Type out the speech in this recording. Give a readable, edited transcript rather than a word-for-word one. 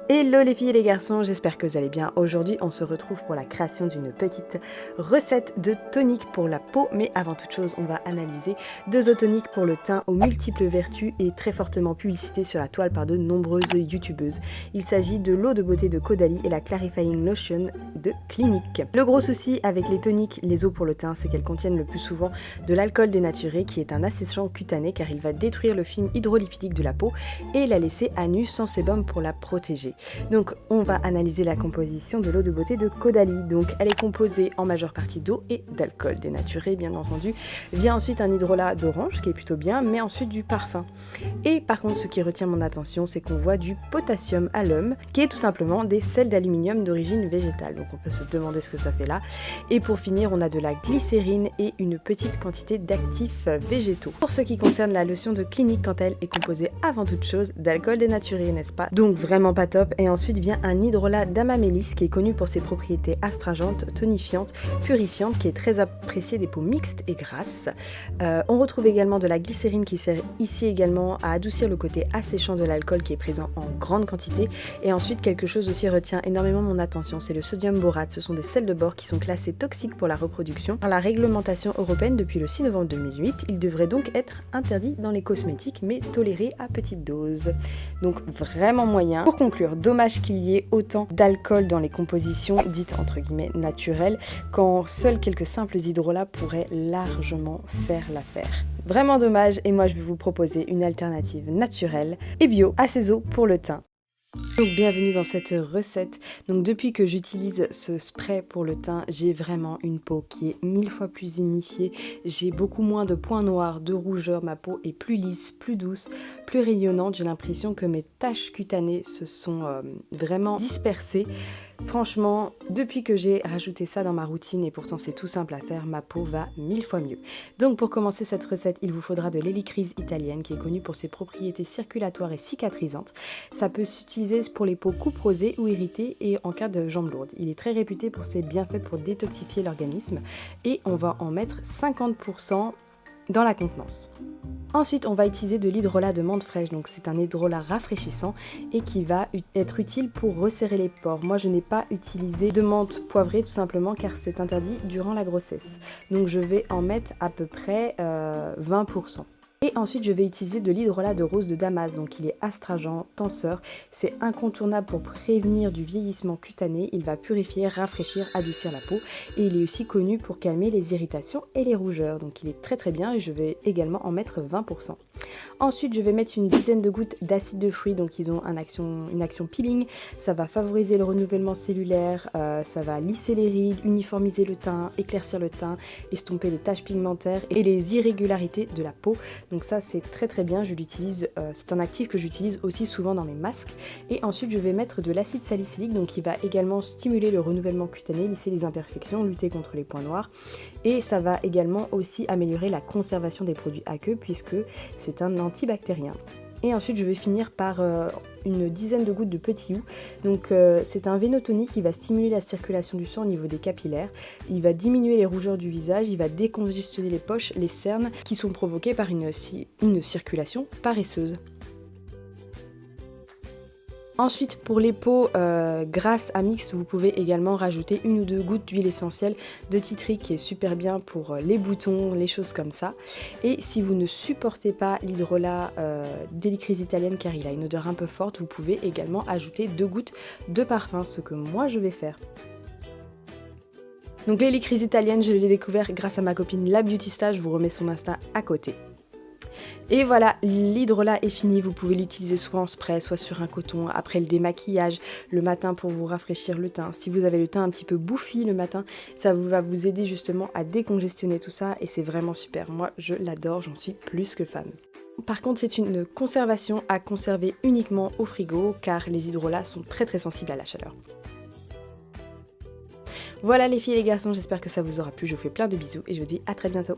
Hello les filles et les garçons, j'espère que vous allez bien. Aujourd'hui, on se retrouve pour la création d'une petite recette de tonique pour la peau. Mais avant toute chose, on va analyser deux eaux toniques pour le teint aux multiples vertus et très fortement publicitées sur la toile par de nombreuses youtubeuses. Il s'agit de l'eau de beauté de Caudalie et la Clarifying Lotion de Clinique. Le gros souci avec les toniques, les eaux pour le teint, c'est qu'elles contiennent le plus souvent de l'alcool dénaturé qui est un asséchant cutané car il va détruire le film hydrolipidique de la peau et la laisser à nu sans sébum pour la protéger. Donc on va analyser la composition de l'eau de beauté de Caudalie. Donc elle est composée en majeure partie d'eau et d'alcool dénaturé bien entendu. Vient ensuite un hydrolat d'orange qui est plutôt bien, mais ensuite du parfum. Et par contre ce qui retient mon attention, c'est qu'on voit du potassium alum qui est tout simplement des sels d'aluminium d'origine végétale. Donc on peut se demander ce que ça fait là. Et pour finir, on a de la glycérine et une petite quantité d'actifs végétaux. Pour ce qui concerne la lotion de Clinique, quant à elle, est composée avant toute chose d'alcool dénaturé, n'est-ce pas? Donc vraiment pas top. Et ensuite vient un hydrolat d'amamélis qui est connu pour ses propriétés astringentes, tonifiantes, purifiantes, qui est très apprécié des peaux mixtes et grasses. On retrouve également de la glycérine qui sert ici également à adoucir le côté asséchant de l'alcool qui est présent en grande quantité. Et ensuite quelque chose aussi retient énormément mon attention, c'est le sodium borate. Ce sont des sels de bore qui sont classés toxiques pour la reproduction. Par la réglementation européenne depuis le 6 novembre 2008, ils devraient donc être interdits dans les cosmétiques mais tolérés à petite dose. Donc vraiment moyen. Pour conclure, dommage qu'il y ait autant d'alcool dans les compositions dites entre guillemets naturelles, quand seuls quelques simples hydrolats pourraient largement faire l'affaire. Vraiment dommage, et moi je vais vous proposer une alternative naturelle et bio à ces eaux pour le teint. Donc bienvenue dans cette recette. Donc depuis que j'utilise ce spray pour le teint, j'ai vraiment une peau qui est 1000 fois plus unifiée. J'ai beaucoup moins de points noirs, de rougeur, ma peau est plus lisse, plus douce, plus rayonnante. J'ai l'impression que mes taches cutanées se sont vraiment dispersées. Franchement, depuis que j'ai rajouté ça dans ma routine, et pourtant c'est tout simple à faire, ma peau va 1000 fois mieux. Donc pour commencer cette recette, il vous faudra de l'hélicryse italienne qui est connue pour ses propriétés circulatoires et cicatrisantes. Ça peut s'utiliser pour les peaux couperosées ou irritées et en cas de jambes lourdes. Il est très réputé pour ses bienfaits pour détoxifier l'organisme et on va en mettre 50% dans la contenance. Ensuite, on va utiliser de l'hydrolat de menthe fraîche, donc c'est un hydrolat rafraîchissant et qui va être utile pour resserrer les pores. Moi, je n'ai pas utilisé de menthe poivrée tout simplement car c'est interdit durant la grossesse. Donc je vais en mettre à peu près 20%. Et ensuite, je vais utiliser de l'hydrolat de rose de Damas, donc il est astringent, tenseur. C'est incontournable pour prévenir du vieillissement cutané. Il va purifier, rafraîchir, adoucir la peau. Et il est aussi connu pour calmer les irritations et les rougeurs. Donc il est très très bien et je vais également en mettre 20%. Ensuite, je vais mettre une dizaine de gouttes d'acide de fruits. Donc ils ont une action peeling. Ça va favoriser le renouvellement cellulaire, ça va lisser les rides, uniformiser le teint, éclaircir le teint, estomper les taches pigmentaires et les irrégularités de la peau. Donc ça c'est très très bien, je l'utilise, c'est un actif que j'utilise aussi souvent dans mes masques. Et ensuite je vais mettre de l'acide salicylique, donc qui va également stimuler le renouvellement cutané, lisser les imperfections, lutter contre les points noirs. Et ça va également aussi améliorer la conservation des produits aqueux puisque c'est un antibactérien. Et ensuite je vais finir par une dizaine de gouttes de petit houx. Donc c'est un vénotonique qui va stimuler la circulation du sang au niveau des capillaires. Il va diminuer les rougeurs du visage, il va décongestionner les poches, les cernes qui sont provoquées par une circulation paresseuse. Ensuite, pour les peaux grasses à mix, vous pouvez également rajouter une ou deux gouttes d'huile essentielle de tea tree qui est super bien pour les boutons, les choses comme ça. Et si vous ne supportez pas l'hydrolat d'hélicryse italienne car il a une odeur un peu forte, vous pouvez également ajouter 2 gouttes de parfum, ce que moi je vais faire. Donc l'hélicryse italienne, je l'ai découvert grâce à ma copine La Beautista, je vous remets son Insta à côté. Et voilà, l'hydrolat est fini, vous pouvez l'utiliser soit en spray, soit sur un coton, après le démaquillage, le matin pour vous rafraîchir le teint. Si vous avez le teint un petit peu bouffi le matin, ça va vous aider justement à décongestionner tout ça et c'est vraiment super. Moi, je l'adore, j'en suis plus que fan. Par contre, c'est une conservation à conserver uniquement au frigo car les hydrolats sont très très sensibles à la chaleur. Voilà les filles et les garçons, j'espère que ça vous aura plu, je vous fais plein de bisous et je vous dis à très bientôt.